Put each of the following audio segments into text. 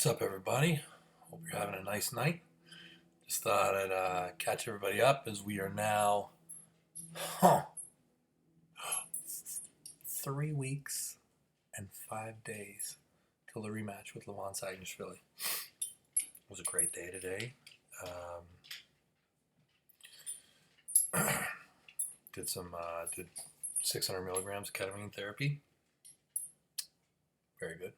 What's up, everybody? Hope you're having a nice night. Just thought I'd catch everybody up as we are now, huh, 3 weeks and 5 days till the rematch with Levon Sagnashvili. It was a great day today. Did 600 milligrams of ketamine therapy. Very good.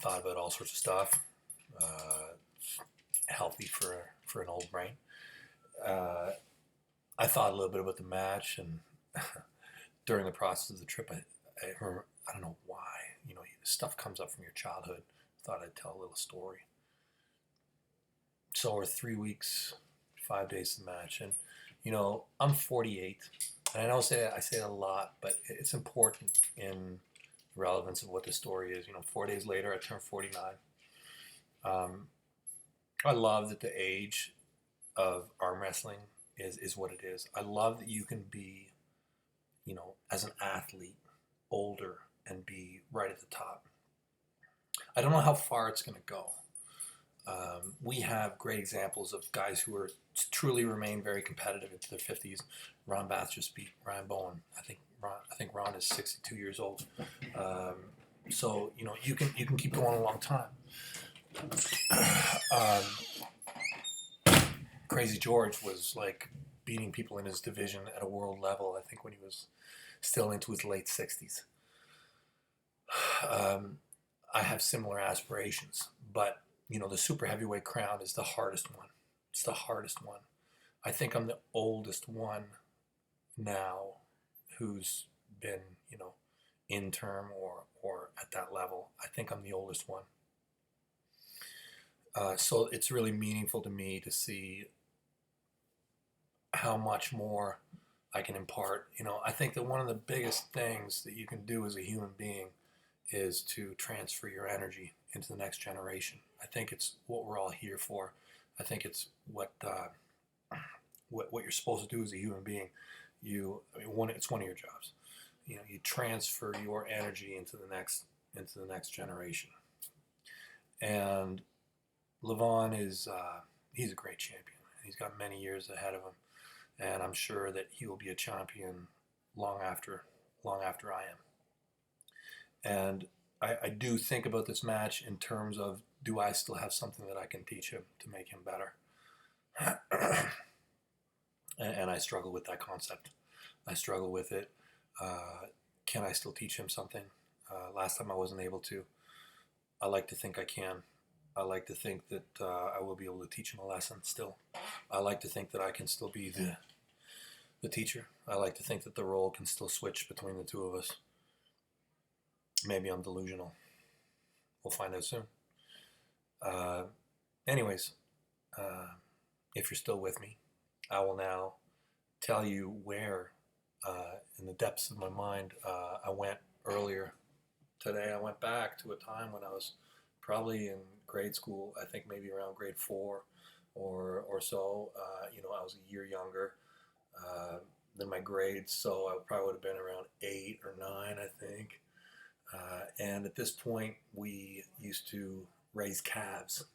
Thought about all sorts of stuff. Healthy for an old brain. I thought a little bit about the match, and during the process of the trip, I don't know why, stuff comes up from your childhood. Thought I'd tell a little story. So we're 3 weeks, 5 days to the match, and I'm 48, and I know I say it a lot, but it's important in the relevance of what the story is. 4 days later, I turned 49. I love that the age of arm wrestling is what it is. I love that you can be, as an athlete, older and be right at the top. I don't know how far it's going to go. We have great examples of guys who are truly remain very competitive into their 50s. Ron Bath just beat Ryan Bowen. I think Ron is 62 years old. So you can keep going a long time. Crazy George was like beating people in his division at a world level, I think, when he was still into his late 60s. I have similar aspirations, but the super heavyweight crown is the hardest one. It's the hardest one. I think I'm the oldest one now who's been, in term or at that level. I think I'm the oldest one. So it's really meaningful to me to see how much more I can impart. I think that one of the biggest things that you can do as a human being is to transfer your energy into the next generation. I think it's what we're all here for. I think it's what you're supposed to do as a human being. It's one of your jobs. You transfer your energy into the next generation. And Levon he's a great champion. He's got many years ahead of him, and I'm sure that he will be a champion long after I am. And I do think about this match in terms of, do I still have something that I can teach him to make him better? and I struggle with that concept. I struggle with it. Can I still teach him something? Last time I wasn't able to. I like to think I can. I like to think that I will be able to teach him a lesson still. I like to think that I can still be the teacher. I like to think that the role can still switch between the two of us. Maybe I'm delusional. We'll find out soon. Anyways, if you're still with me, I will now tell you where, in the depths of my mind, I went earlier today. I went back to a time when I was probably in grade school. I think maybe around grade 4 or so. I was a year younger than my grades, so I probably would have been around 8 or 9, I think. And at this point, we used to raise calves.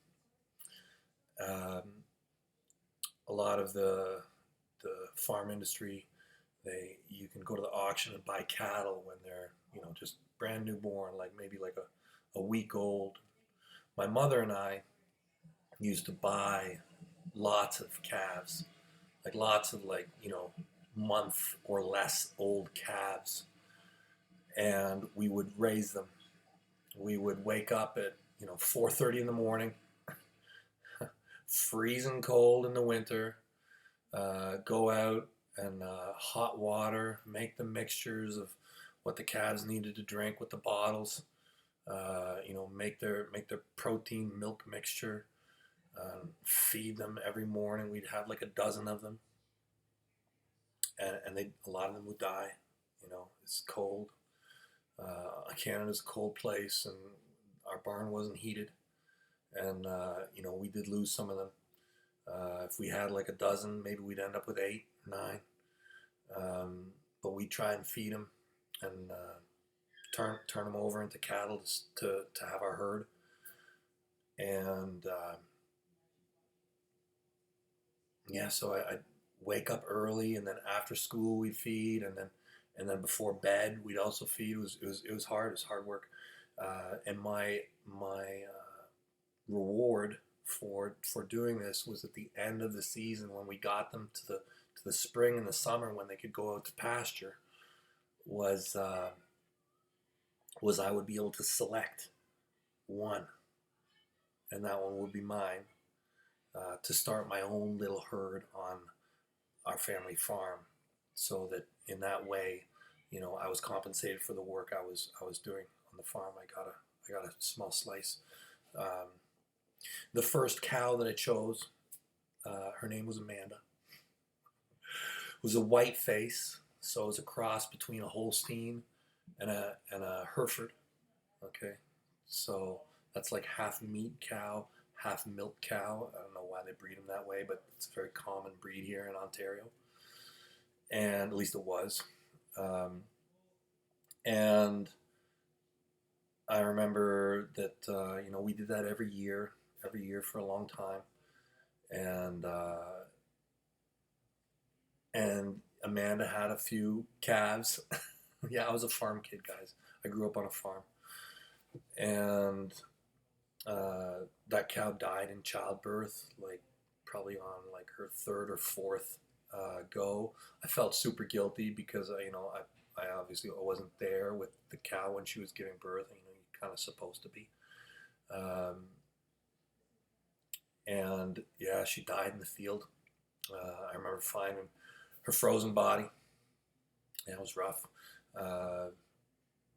A lot of the farm industry, you can go to the auction and buy cattle when they're just brand new born, like maybe like a week old. My mother and I used to buy lots of calves, like lots of month or less old calves, and we would raise them. We would wake up at 4:30 in the morning, freezing cold in the winter, go out and hot water, make the mixtures of what the calves needed to drink with the bottles, make their protein milk mixture, feed them every morning. We'd have like a dozen of them, and a lot of them would die. It's cold. Canada's a cold place, and our barn wasn't heated, and we did lose some of them. If we had like a dozen, maybe we'd end up with 8, 9. But we try and feed them and turn them over into cattle to have our herd. And yeah, so I'd wake up early, and then after school we'd feed, and then before bed we'd also feed. It was hard. It was hard work. And my reward for doing this was at the end of the season, when we got them to the spring and the summer, when they could go out to pasture, was I would be able to select one, and that one would be mine, to start my own little herd on our family farm, so that in that way, I was compensated for the work I was doing on the farm. I got a small slice. The first cow that I chose, her name was Amanda. It was a white face, so it was a cross between a Holstein and a Hereford. Okay, so that's like half meat cow, half milk cow. I don't know why they breed them that way, but it's a very common breed here in Ontario, and at least it was. And I remember that we did that every year for a long time, and Amanda had a few calves. Yeah, I was a farm kid, guys. I grew up on a farm, and that cow died in childbirth, like probably on like her third or fourth go. I felt super guilty because I obviously wasn't there with the cow when she was giving birth. You're kind of supposed to be. And yeah, she died in the field. I remember finding her frozen body. Yeah, it was rough.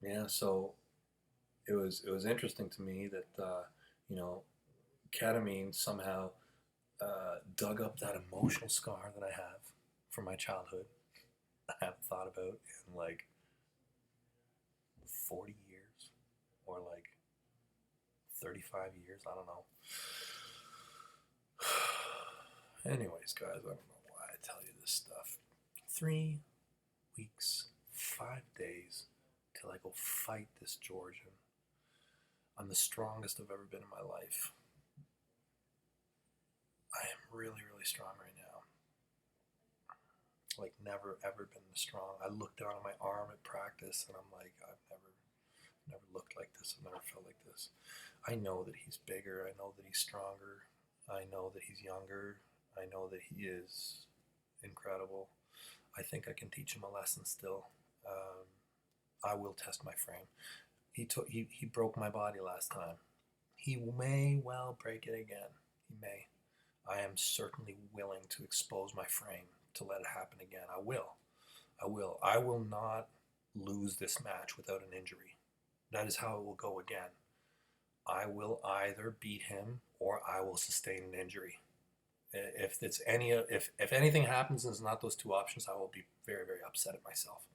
Yeah, so it was interesting to me that ketamine somehow dug up that emotional scar that I have from my childhood. I haven't thought about in like 40 years or like 35 years. I don't know. Anyways, guys, I don't know why I tell you this stuff. 3 weeks, 5 days till I go fight this Georgian. I'm the strongest I've ever been in my life. I am really, really strong right now. Like never ever been this strong. I look down at my arm at practice and I'm like, I've never looked like this. I've never felt like this. I know that he's bigger. I know that he's stronger. I know that he's younger. I know that he is incredible. I think I can teach him a lesson still. I will test my frame. He broke my body last time. He may well break it again. He may. I am certainly willing to expose my frame to let it happen again. I will. I will not lose this match without an injury. That is how it will go again. I will either beat him or I will sustain an injury. If anything happens and it's not those two options, I will be very, very upset at myself.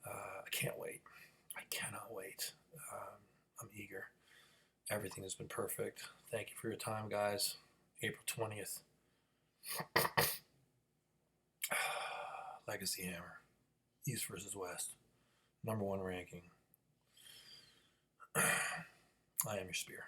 I can't wait. I cannot wait. I'm eager. Everything has been perfect. Thank you for your time, guys. April 20th. Legacy Hammer. East versus West. #1 ranking. I am your spear.